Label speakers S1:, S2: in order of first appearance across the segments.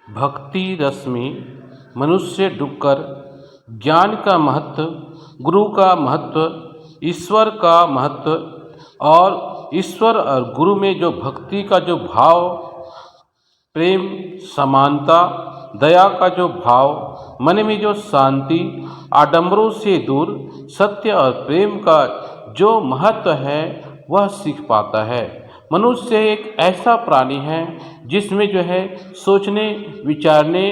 S1: भक्ति रस में मनुष्य डूबकर ज्ञान का महत्व, गुरु का महत्व, ईश्वर का महत्व और ईश्वर और गुरु में जो भक्ति का जो भाव, प्रेम, समानता, दया का जो भाव, मन में जो शांति, आडंबरों से दूर सत्य और प्रेम का जो महत्व है वह सीख पाता है। मनुष्य एक ऐसा प्राणी है जिसमें जो है सोचने, विचारने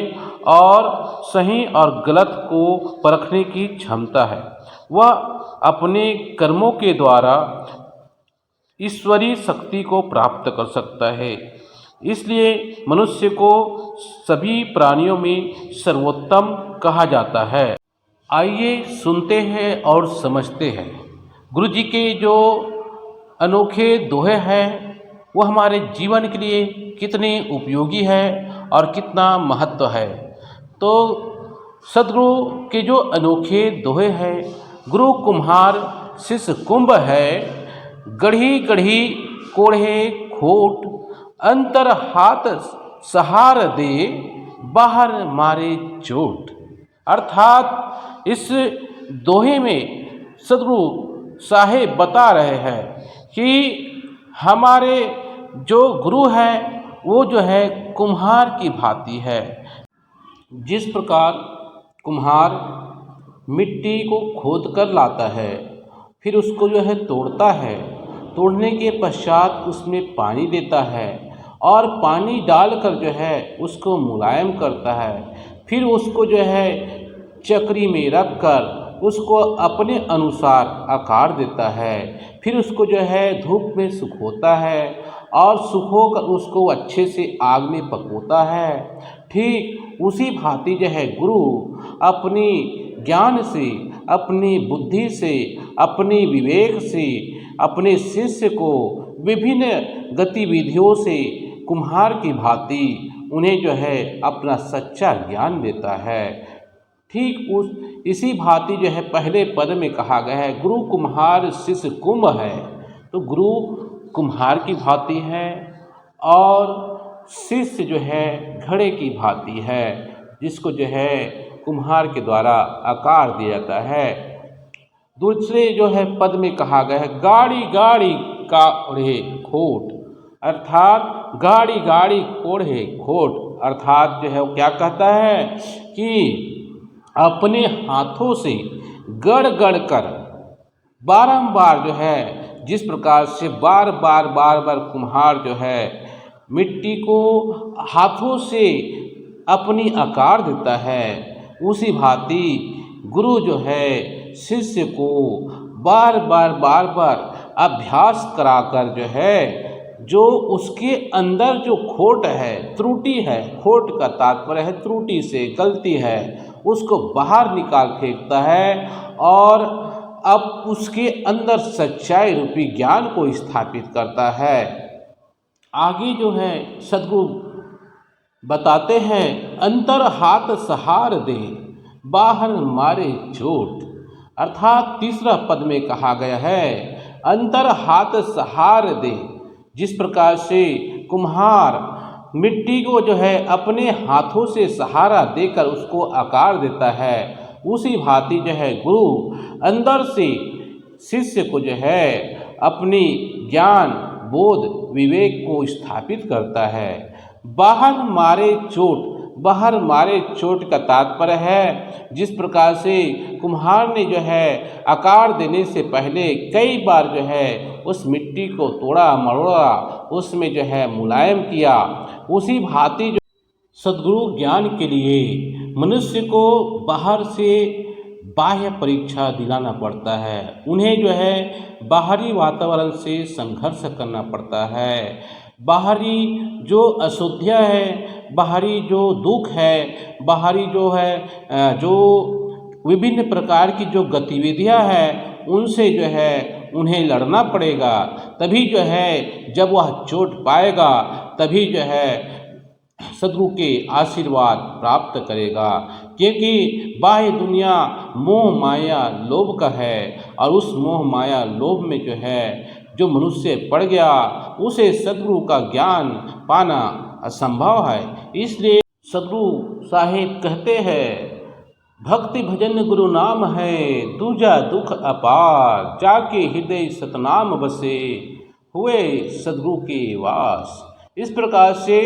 S1: और सही और गलत को परखने की क्षमता है। वह अपने कर्मों के द्वारा ईश्वरीय शक्ति को प्राप्त कर सकता है। इसलिए मनुष्य को सभी प्राणियों में सर्वोत्तम कहा जाता है। आइए सुनते हैं और समझते हैं गुरु जी के जो अनोखे दोहे हैं वो हमारे जीवन के लिए कितने उपयोगी है और कितना महत्व है। तो सदगुरु के जो अनोखे दोहे हैं, गुरु कुम्हार शिष्य कुंभ है, गढ़ी गढ़ी कोढ़े खोट, अंतर हाथ सहार दे, बाहर मारे चोट। अर्थात इस दोहे में सदगुरु साहेब बता रहे हैं कि हमारे जो गुरु है वो जो है कुम्हार की भांति है। जिस प्रकार कुम्हार मिट्टी को खोद कर लाता है, फिर उसको जो है तोड़ता है, तोड़ने के पश्चात उसमें पानी देता है और पानी डालकर जो है उसको मुलायम करता है, फिर उसको जो है चक्री में रख कर उसको अपने अनुसार आकार देता है, फिर उसको जो है धूप में सुखोता है और सुखोकर उसको अच्छे से आग में पकोता है। ठीक उसी भांति जो है गुरु अपनी ज्ञान से, अपनी बुद्धि से, अपनी विवेक से अपने शिष्य को विभिन्न गतिविधियों से कुम्हार की भांति उन्हें जो है अपना सच्चा ज्ञान देता है। ठीक इसी भांति जो है पहले पद में कहा गया है गुरु कुम्हार शिष्य कुंभ है। तो गुरु कुम्हार की भांति है और शिष्य जो है घड़े की भांति है, जिसको जो है कुम्हार के द्वारा आकार दिया जाता है। दूसरे जो है पद में कहा गया है गाड़ी गाड़ी कोढ़े खोट, अर्थात गाड़ी गाड़ी कोढ़े खोट, अर्थात जो है वो क्या कहता है कि अपने हाथों से गढ़ गढ़ कर बारंबार जो है, जिस प्रकार से बार बार कुम्हार जो है मिट्टी को हाथों से अपनी आकार देता है, उसी भांति गुरु जो है शिष्य को बार बार अभ्यास कराकर जो है जो उसके अंदर जो खोट है, त्रुटि है, खोट का तात्पर्य है त्रुटि से, गलती है, उसको बाहर निकाल फेंकता है और अब उसके अंदर सच्चाई रूपी ज्ञान को स्थापित करता है। आगे जो है सद्गुरु बताते हैं अंतर हाथ सहार दे, बाहर मारे चोट, अर्थात तीसरा पद में कहा गया है अंतर हाथ सहार दे। जिस प्रकार से कुम्हार मिट्टी को जो है अपने हाथों से सहारा देकर उसको आकार देता है, उसी भांति जो है गुरु अंदर से शिष्य को जो है अपनी ज्ञान, बोध, विवेक को स्थापित करता है। बाहर मारे चोट, बाहर मारे चोट का तात्पर्य है जिस प्रकार से कुम्हार ने जो है आकार देने से पहले कई बार जो है उस मिट्टी को तोड़ा मरोड़ा, उसमें जो है मुलायम किया, उसी भांति जो सद्गुरु ज्ञान के लिए मनुष्य को बाहर से बाह्य परीक्षा दिलाना पड़ता है। उन्हें जो है बाहरी वातावरण से संघर्ष करना पड़ता है। बाहरी जो अशुद्धियाँ है, बाहरी जो दुख है, बाहरी जो है जो विभिन्न प्रकार की जो गतिविधियाँ हैं उनसे जो है उन्हें लड़ना पड़ेगा। तभी जो है जब वह चोट पाएगा तभी जो है सद्गुरु के आशीर्वाद प्राप्त करेगा, क्योंकि बाह्य दुनिया मोह माया लोभ का है और उस मोह माया लोभ में जो है जो मनुष्य पड़ गया उसे सद्गुरु का ज्ञान पाना असंभव है। इसलिए सदगुरु साहिब कहते हैं, भक्ति भजन गुरु नाम है, दूजा दुख अपार, जाके हृदय सतनाम बसे, हुए सदगुरु के वास। इस प्रकार से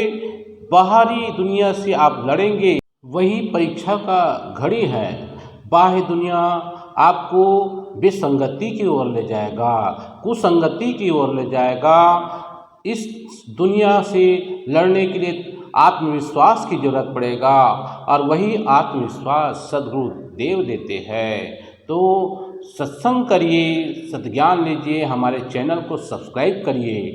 S1: बाहरी दुनिया से आप लड़ेंगे, वही परीक्षा का घड़ी है। बाह्य दुनिया आपको विसंगति की ओर ले जाएगा, कुसंगति की ओर ले जाएगा। इस दुनिया से लड़ने के लिए आत्मविश्वास की जरूरत पड़ेगा, और वही आत्मविश्वास सद्गुरु देव देते हैं। तो सत्संग करिए, सद्ज्ञान लीजिए, हमारे चैनल को सब्सक्राइब करिए।